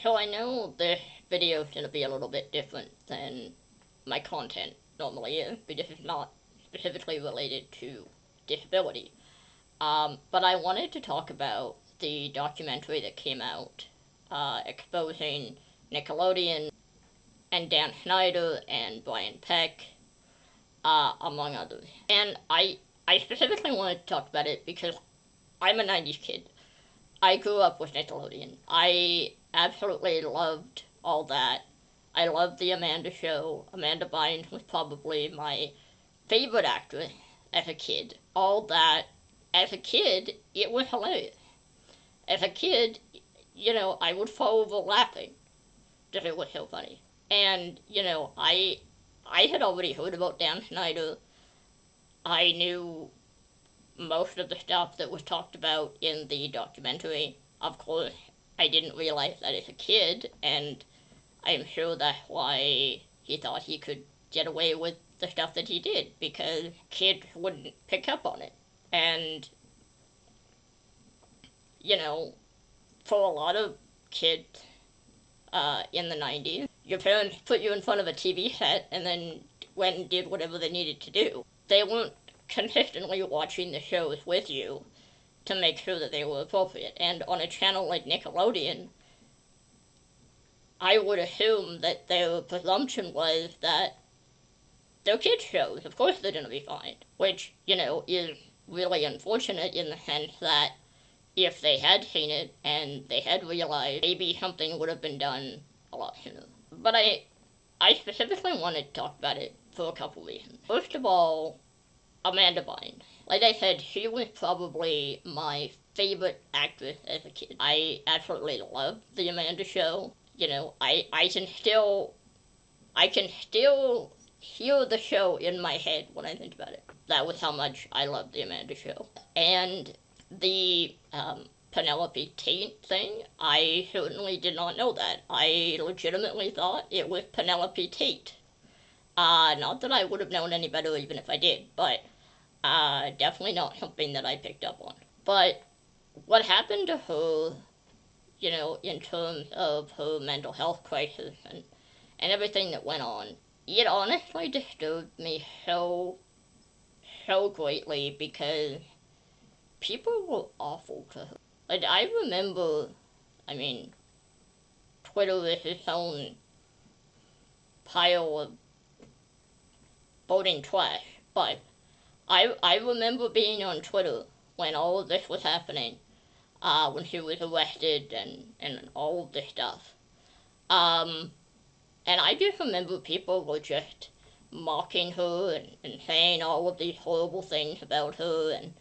So I know this video is going to be a little bit different than my content normally is, because it's not specifically related to disability. But I wanted to talk about the documentary that came out exposing Nickelodeon and Dan Schneider and Brian Peck, among others. And I specifically wanted to talk about it because I'm a 90s kid. I grew up with Nickelodeon. I absolutely loved all that. I loved The Amanda Show. Amanda Bynes was probably my favorite actress as a kid. All that, as a kid, it was hilarious. As a kid, I would fall over laughing because it was so funny. And, I had already heard about Dan Schneider. I knew most of the stuff that was talked about in the documentary. Of course, I didn't realize that as a kid, and I'm sure that's why he thought he could get away with the stuff that he did, because kids wouldn't pick up on it. And, for a lot of kids in the 90s, your parents put you in front of a TV set and then went and did whatever they needed to do. They weren't consistently watching the shows with you to make sure that they were appropriate. And on a channel like Nickelodeon, I would assume that their presumption was that they're kids' shows. Of course they're going to be fine. Which, is really unfortunate in the sense that if they had seen it and they had realized, maybe something would have been done a lot sooner. But I specifically wanted to talk about it for a couple reasons. First of all, Amanda Bynes. Like I said, she was probably my favorite actress as a kid. I absolutely loved The Amanda Show. I can still hear the show in my head when I think about it. That was how much I loved The Amanda Show. And the Penelope Tate thing, I certainly did not know that. I legitimately thought it was Penelope Tate. Not that I would have known any better even if I did, but definitely not something that I picked up on. But what happened to her, in terms of her mental health crisis and everything that went on, it honestly disturbed me so greatly, because people were awful to her. Like, I remember, Twitter is its own pile of voting trash, but I remember being on Twitter when all of this was happening, when she was arrested and all of this stuff. And I just remember people were just mocking her and saying all of these horrible things about her, and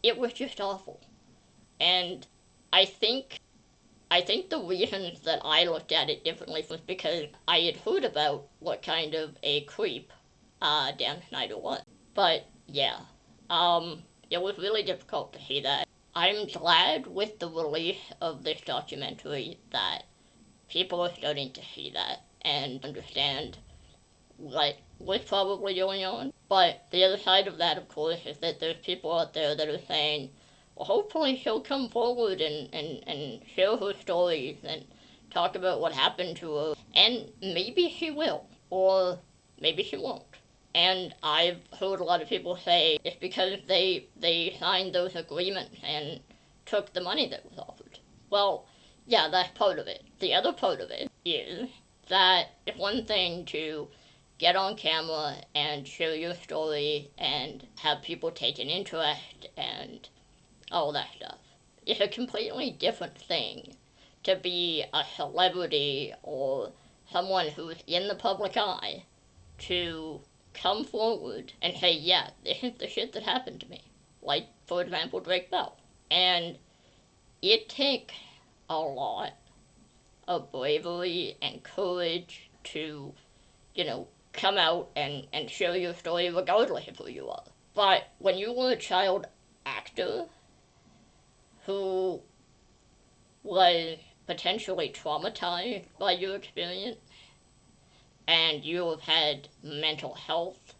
it was just awful. And I think the reasons that I looked at it differently was because I had heard about what kind of a creep Dan Schneider was. But yeah, it was really difficult to see that. I'm glad with the release of this documentary that people are starting to see that and understand what was probably going on. But the other side of that, of course, is that there's people out there that are saying, well, hopefully she'll come forward and share her stories and talk about what happened to her. And maybe she will, or maybe she won't. And I've heard a lot of people say it's because they signed those agreements and took the money that was offered. Well, yeah, that's part of it. The other part of it is that it's one thing to get on camera and share your story and have people take an interest and all that stuff. It's a completely different thing to be a celebrity or someone who's in the public eye to come forward and say, yeah, this is the shit that happened to me. Like, for example, Drake Bell. And it takes a lot of bravery and courage to, come out and share your story regardless of who you are. But when you were a child actor who was potentially traumatized by your experience, and you have had mental health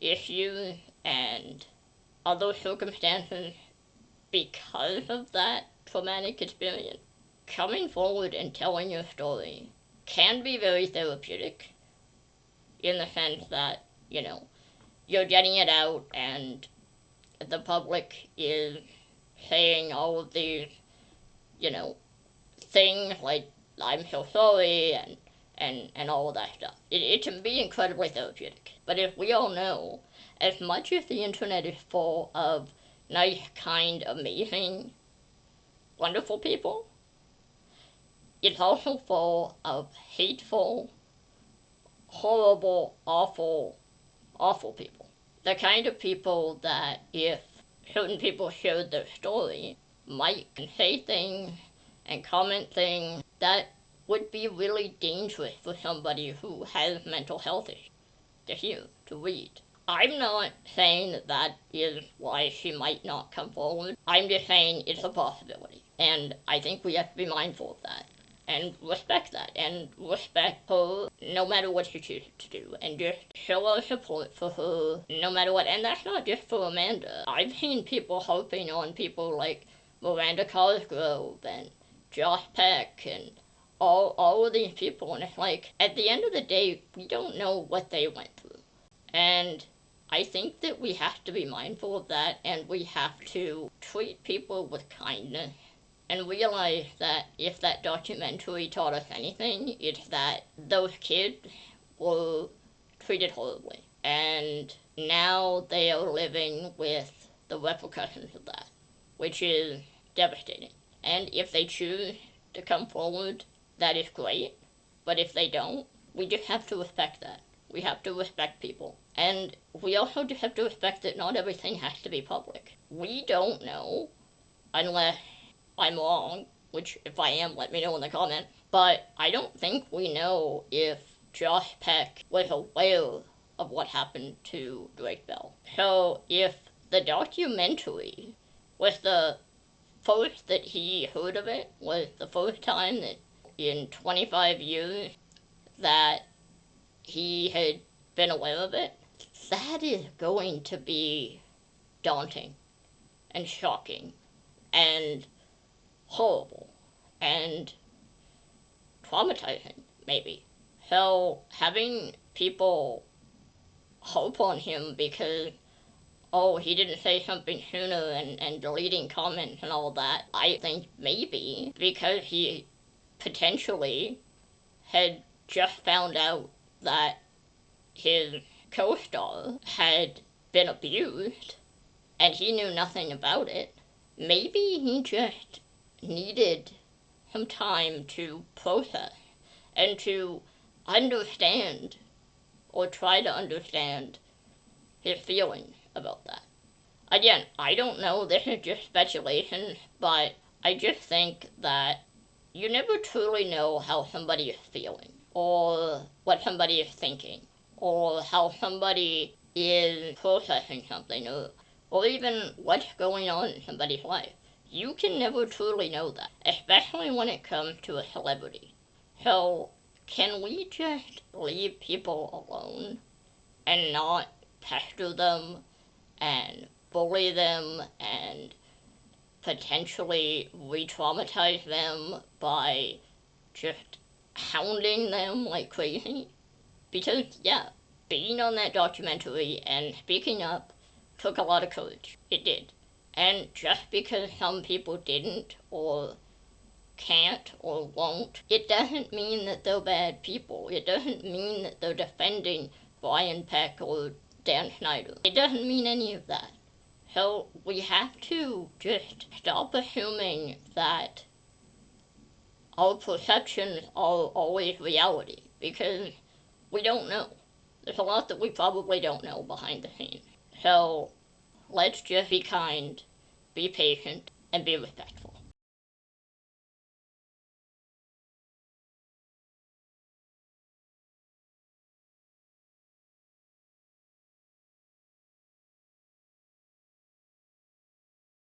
issues and other circumstances because of that traumatic experience, coming forward and telling your story can be very therapeutic in the sense that, you're getting it out and the public is saying all of these, things like, I'm so sorry, and all of that stuff. It can be incredibly therapeutic. But if we all know, as much as the internet is full of nice, kind, amazing, wonderful people, it's also full of hateful, horrible, awful, awful people. The kind of people that if certain people shared their story might say things and comment things that would be really dangerous for somebody who has mental health issues to hear, to read. I'm not saying that is why she might not come forward. I'm just saying it's a possibility. And I think we have to be mindful of that. And respect that. And respect her no matter what she chooses to do. And just show our support for her no matter what. And that's not just for Amanda. I've seen people harping on people like Miranda Cosgrove and Josh Peck and all of these people. And it's like, at the end of the day, we don't know what they went through. And I think that we have to be mindful of that, and we have to treat people with kindness and realize that if that documentary taught us anything, it's that those kids were treated horribly. And now they are living with the repercussions of that, which is devastating. And if they choose to come forward, that is great. But if they don't, we just have to respect that. We have to respect people. And we also just have to respect that not everything has to be public. We don't know, unless I'm wrong, which if I am, let me know in the comments. But I don't think we know if Josh Peck was aware of what happened to Drake Bell. So if the documentary was the first that he heard of it, was the first time that in 25 years that he had been aware of it, that is going to be daunting and shocking and horrible and traumatizing, maybe. So having people hope on him because, he didn't say something sooner and deleting comments and all that, I think maybe because he potentially had just found out that his co-star had been abused and he knew nothing about it, maybe he just needed some time to process and to understand or try to understand his feelings about that. Again, I don't know, this is just speculation, but I just think that you never truly know how somebody is feeling or what somebody is thinking or how somebody is processing something or even what's going on in somebody's life. You can never truly know that, especially when it comes to a celebrity. So, can we just leave people alone and not pester them and bully them and potentially re-traumatize them by just hounding them like crazy? Because, yeah, being on that documentary and speaking up took a lot of courage. It did. And just because some people didn't or can't or won't, it doesn't mean that they're bad people. It doesn't mean that they're defending Brian Peck or Dan Schneider. It doesn't mean any of that. So we have to just stop assuming that our perceptions are always reality, because we don't know. There's a lot that we probably don't know behind the scenes. So let's just be kind, be patient, and be respectful.